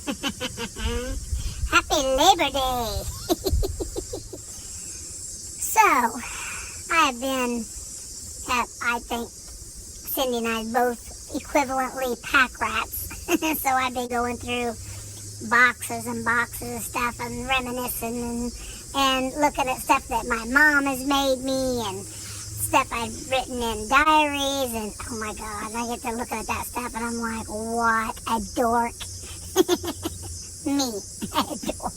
Happy Labor Day. So, I have been, I think Cindy and I both equivalently pack rats. So I've been going through boxes and boxes of stuff and reminiscing and looking at stuff that my mom has made me and stuff I've written in diaries, and oh my God, I get to looking at that stuff and I'm like, what a dork. Me, a dork.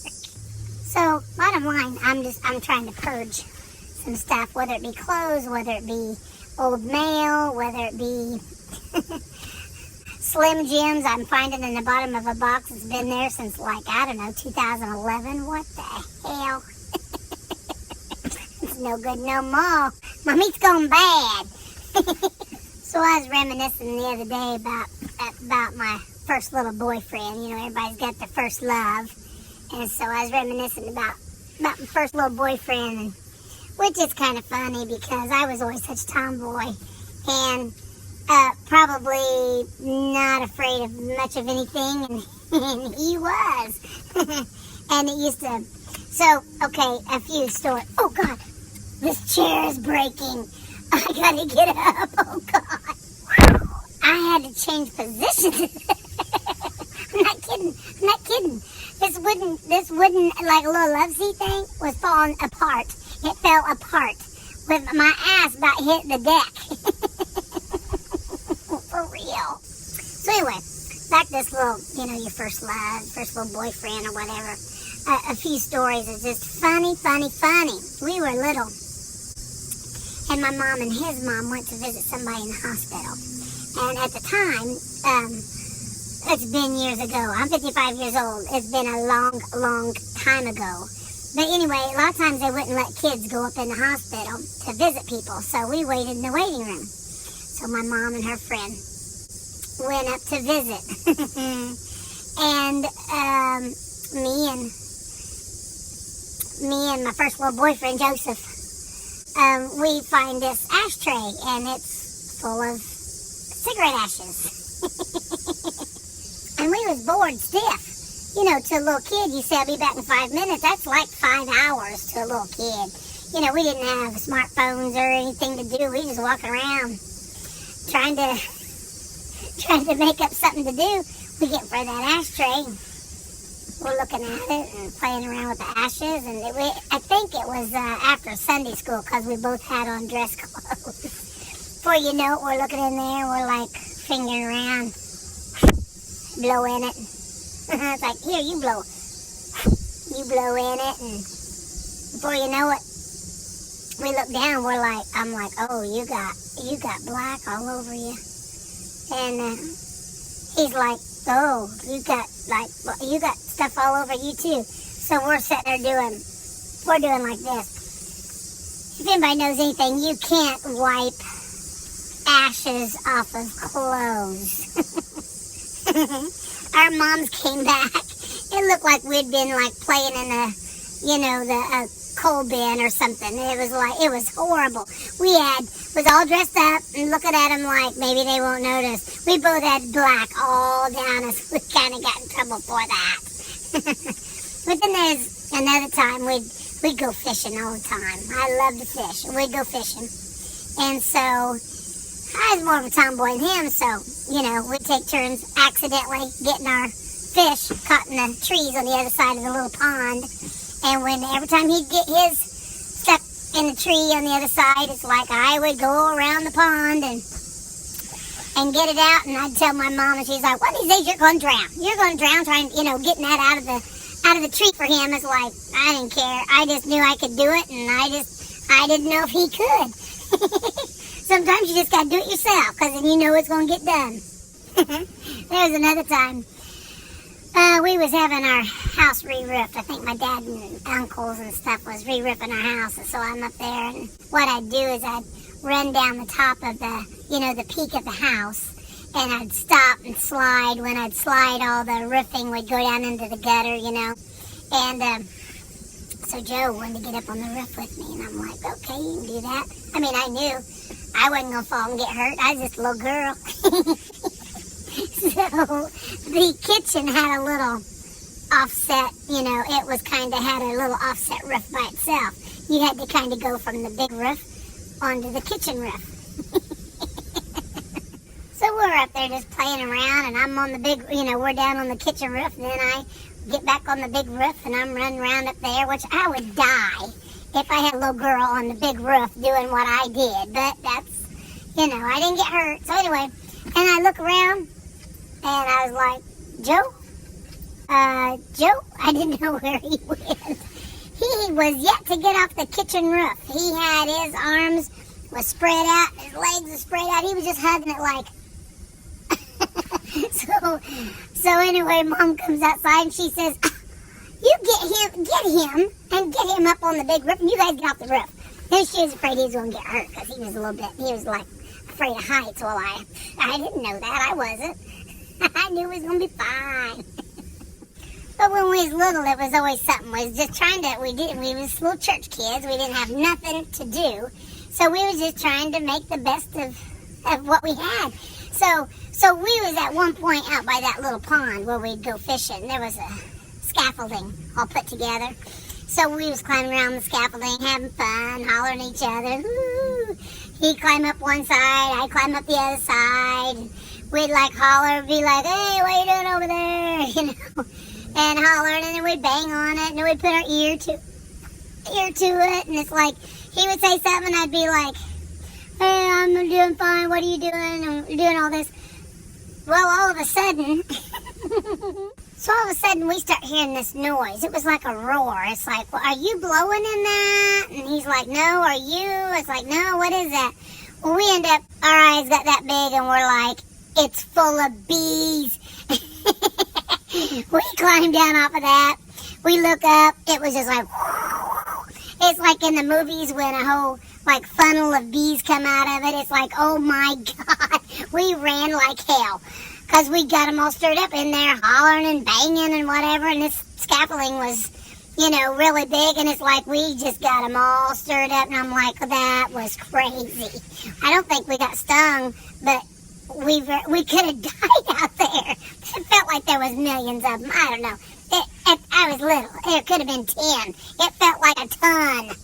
So, bottom line, I'm trying to purge some stuff, whether it be clothes, whether it be old mail, whether it be Slim Jims I'm finding in the bottom of a box. It's been there since, like, I don't know, 2011. What the hell? It's no good no more. My meat's gone bad. So I was reminiscing the other day about my first little boyfriend. You know, everybody's got their first love. And so I was reminiscing about my first little boyfriend, which is kind of funny because I was always such a tomboy. And probably not afraid of much of anything. And he was. And it used to... So, okay, a few stories. Oh, God. This chair is breaking. I gotta get up. Oh, God. I had to change positions. I'm not kidding. This wooden, like a little love seat thing was falling apart. It fell apart with my ass about hit the deck. For real. So anyway, back to this little, your first love, first little boyfriend or whatever. A few stories is just funny. We were little. And my mom and his mom went to visit somebody in the hospital. And at the time, it's been years ago. I'm 55 years old. It's been a long time ago. But anyway, a lot of times they wouldn't let kids go up in the hospital to visit people. So we waited in the waiting room. So my mom and her friend went up to visit. And me and my first little boyfriend, Joseph, we find this ashtray, and it's full of cigarette ashes. And we was bored stiff. To a little kid, you say, I'll be back in 5 minutes. That's like 5 hours to a little kid. We didn't have smartphones or anything to do. We just walking around trying to make up something to do. We get in front of that ashtray. We're looking at it and playing around with the ashes. And I think it was after Sunday school because we both had on dress clothes. Before you know it, we're looking in there. We're like fingering around, blowing it. It's like, here, you blow. You blow in it. And before you know it, we look down. I'm like, oh, you got black all over you. And he's like, oh, you got stuff all over you too. So we're sitting there doing like this. If anybody knows anything, you can't wipe ashes off of clothes. Our moms came back. It looked like we'd been like playing in the coal bin or something. It was horrible. Was all dressed up and looking at them like maybe they won't notice. We both had black all down us. We kind of got in trouble for that. But then there's another time we'd go fishing all the time. I love to fish. We'd go fishing. And so I was more of a tomboy than him, so, we'd take turns accidentally getting our fish caught in the trees on the other side of the little pond. And every time he'd get his stuck in the tree on the other side, it's like I would go around the pond and get it out, and I'd tell my mom, and she's like, one of these days you're going to drown. You're going to drown trying, getting that out of the tree for him. It's like, I didn't care. I just knew I could do it, and I didn't know if he could. Sometimes you just got to do it yourself, because then you know it's going to get done. There was another time. We was having our house re-roofed. I think my dad and uncles and stuff was re-roofing our house. And so I'm up there, and what I'd do is I'd run down the top of the peak of the house, and I'd stop and slide. When I'd slide, all the roofing would go down into the gutter, And so Joe wanted to get up on the roof with me, and I'm like, okay, you can do that. I mean, I knew I wasn't going to fall and get hurt. I was just a little girl. So the kitchen had a little offset, it was kind of had a little offset roof by itself. You had to kind of go from the big roof onto the kitchen roof. So we're up there just playing around, and I'm on the big, we're down on the kitchen roof, and then I get back on the big roof, and I'm running around up there, which I would die if I had a little girl on the big roof doing what I did. But that's, I didn't get hurt. So anyway, and I look around, and I was like, Joe, I didn't know where he went. He was yet to get off the kitchen roof. He had his arms was spread out, his legs were spread out. He was just hugging it like. So anyway, Mom comes outside and she says, you get him and get him up on the big roof, and you guys get off the roof. And she was afraid he was going to get hurt because he was like afraid of heights. Well, I didn't know that. I wasn't. I knew he was going to be fine. But when we was little, it was always something. We was just we was little church kids. We didn't have nothing to do. So we was just trying to make the best of what we had. So we was at one point out by that little pond where we'd go fishing. There was a scaffolding all put together. So we was climbing around the scaffolding, having fun, hollering at each other. Woo! He'd climb up one side, I'd climb up the other side. We'd like holler, be like, hey, what are you doing over there? And hollering, and then we'd bang on it, and then we'd put our ear to it, and it's like, he would say something, and I'd be like, hey, I'm doing fine, what are you doing? And we're doing all this. Well, all of a sudden, we start hearing this noise. It was like a roar. It's like, well, are you blowing in that? And he's like, no, are you? It's like, no, what is that? Well, we end up, our eyes got that big, and we're like, it's full of bees. We climbed down off of that. We look up. It was just like, it's like in the movies when a whole like funnel of bees come out of it. It's like, oh my God, we ran like hell because we got them all stirred up in there, hollering and banging and whatever. And this scaffolding was, really big, and it's like we just got them all stirred up. And I'm like, that was crazy. I don't think we got stung, but we could have died out there. It felt like there was millions of them. I don't know. I was little. It could have been 10. It felt like a ton.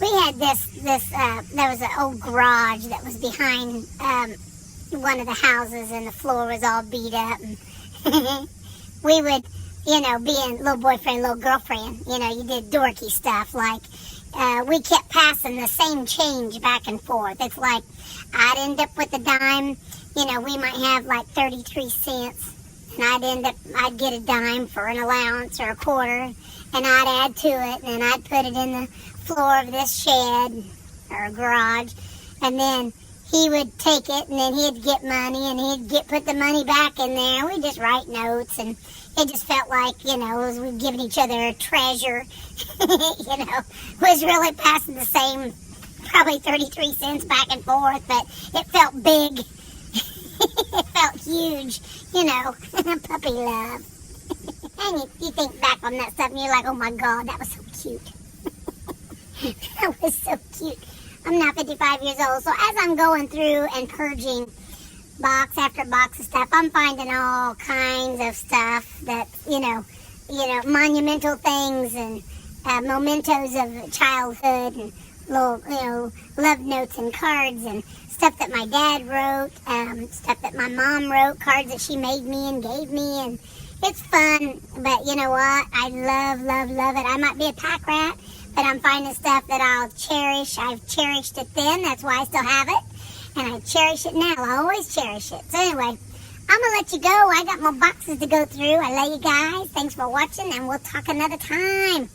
We had there was an old garage that was behind one of the houses, and the floor was all beat up. And we would, being little boyfriend, little girlfriend, you did dorky stuff. Like, we kept passing the same change back and forth. It's like, I'd end up with a dime, we might have like 33 cents. And I'd get a dime for an allowance or a quarter, and I'd add to it, and I'd put it in the floor of this shed or garage, and then he would take it, and then he'd get money, and he'd put the money back in there. We'd just write notes, and it just felt like, we were giving each other a treasure, was really passing the same, probably 33 cents back and forth, but it felt big. It felt huge, puppy love. And you think back on that stuff and you're like, oh my God, that was so cute. That was so cute. I'm now 55 years old, so as I'm going through and purging box after box of stuff, I'm finding all kinds of stuff that, monumental things and mementos of childhood and little, love notes and cards and stuff that my dad wrote, stuff that my mom wrote, cards that she made me and gave me, and it's fun, but you know what? I love it. I might be a pack rat, but I'm finding stuff that I'll cherish. I've cherished it then, that's why I still have it, and I cherish it now. I always cherish it. So anyway, I'm going to let you go. I got more boxes to go through. I love you guys. Thanks for watching, and we'll talk another time.